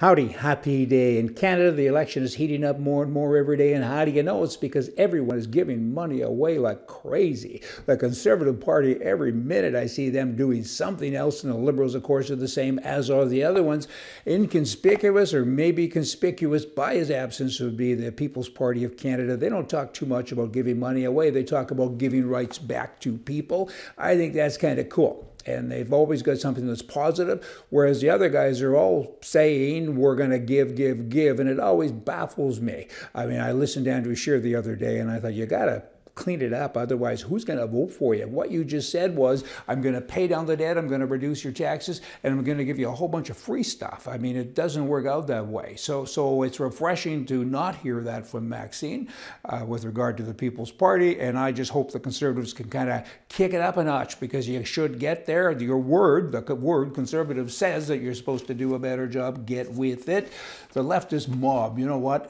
Howdy, happy day. In Canada, the election is heating up more and more every day. And how do you know? It's because everyone is giving money away like crazy. The Conservative Party, every minute I see them doing something else. And the Liberals, of course, are the same, as are the other ones. Inconspicuous, or maybe conspicuous by his absence, would be the People's Party of Canada. They don't talk too much about giving money away. They talk about giving rights back to people. I think that's kind of cool. And they've always got something that's positive, whereas the other guys are all saying, we're going to give, and it always baffles me. I mean, I listened to Andrew Scheer the other day, and I thought, you got to clean it up, otherwise who's going to vote for you? What you just said was, I'm going to pay down the debt, I'm going to reduce your taxes, and I'm going to give you a whole bunch of free stuff. I mean, it doesn't work out that way. So it's refreshing to not hear that from Maxime with regard to the People's Party, and I just hope the Conservatives can kind of kick it up a notch, because you should get there. Your word, the word Conservative, says that you're supposed to do a better job. Get with it. The leftist mob, you know what?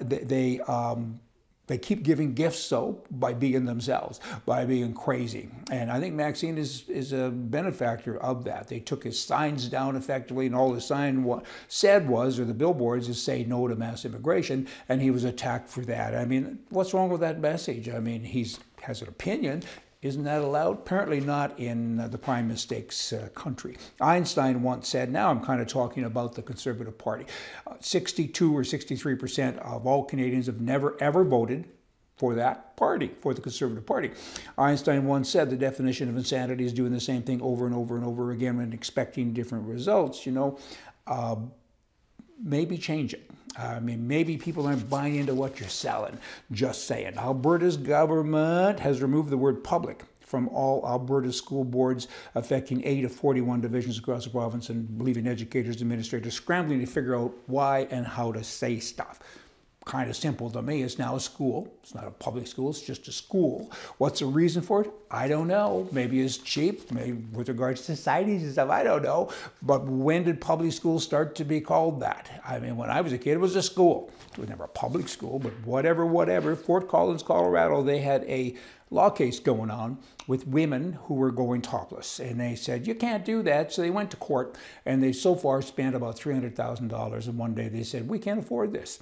They keep giving gifts, though, by being themselves, by being crazy. And I think Maxime is a benefactor of that. They took his signs down effectively, and all his sign said was, or the billboards, is say no to mass immigration, and he was attacked for that. I mean, what's wrong with that message? I mean, he has an opinion. Isn't that allowed? Apparently not in the prime minister's country. Einstein once said, now I'm kind of talking about the Conservative Party, 62 or 63% of all Canadians have never ever voted for that party, for the Conservative Party. Einstein once said the definition of insanity is doing the same thing over and over and over again and expecting different results. You know, maybe change it. I mean, maybe people aren't buying into what you're selling. Just saying. Alberta's government has removed the word public from all Alberta school boards, affecting 8 of 41 divisions across the province, and leaving educators and administrators scrambling to figure out why and how to say stuff. Kind of simple to me. It's now a school. It's not a public school. It's just a school. What's the reason for it? I don't know. Maybe it's cheap. Maybe with regards to societies and stuff. I don't know. But when did public schools start to be called that? I mean, when I was a kid, it was a school. It was never a public school, but whatever. Fort Collins, Colorado, they had a law case going on with women who were going topless. And they said, you can't do that. So they went to court, and they so far spent about $300,000. And one day they said, we can't afford this.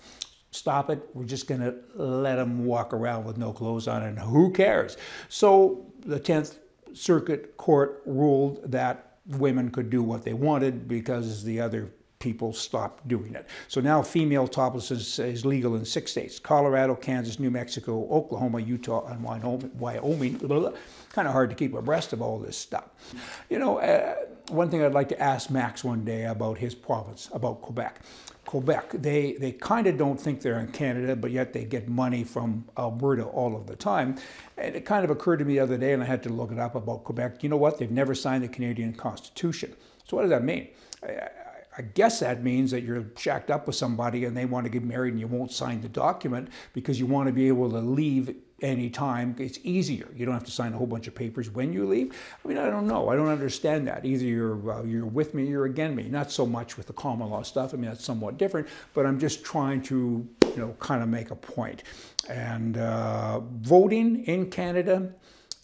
Stop it. We're just going to let them walk around with no clothes on, and who cares? So the 10th Circuit Court ruled that women could do what they wanted because the other people stopped doing it. So now female toplessness is legal in 6 states: Colorado, Kansas, New Mexico, Oklahoma, Utah, and Wyoming. Kind of hard to keep abreast of all this stuff. You know, one thing I'd like to ask Max one day about his province, about Quebec. Quebec, they kind of don't think they're in Canada, but yet they get money from Alberta all of the time. And it kind of occurred to me the other day, and I had to look it up about Quebec. You know what? They've never signed the Canadian Constitution. So what does that mean? I guess that means that you're shacked up with somebody and they want to get married, and you won't sign the document because you want to be able to leave anytime. It's easier. You don't have to sign a whole bunch of papers when you leave. I mean, I don't know. I don't understand that. Either you're with me or you're against me. Not so much with the common law stuff. I mean, that's somewhat different, but I'm just trying to, you know, kind of make a point. And voting in Canada,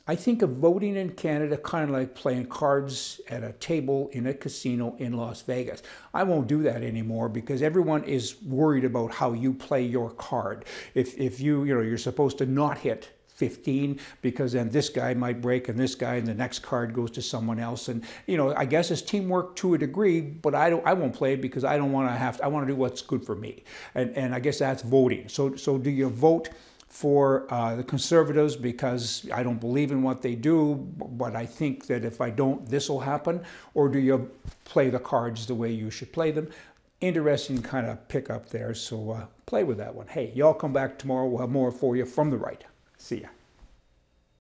I think of voting in Canada kind of like playing cards at a table in a casino in Las Vegas. I won't do that anymore because everyone is worried about how you play your card. If you're supposed to not hit 15 because then this guy might break and this guy, and the next card goes to someone else. And, you know, I guess it's teamwork to a degree, but I won't play because I don't want to have to. I want to do what's good for me. And I guess that's voting. So do you vote for the Conservatives because I don't believe in what they do, but I think that if I don't, this will happen? Or do you play the cards the way you should play them? Interesting kind of pick up there, so play with that one. Hey, y'all come back tomorrow. We'll have more for you from the right. See ya.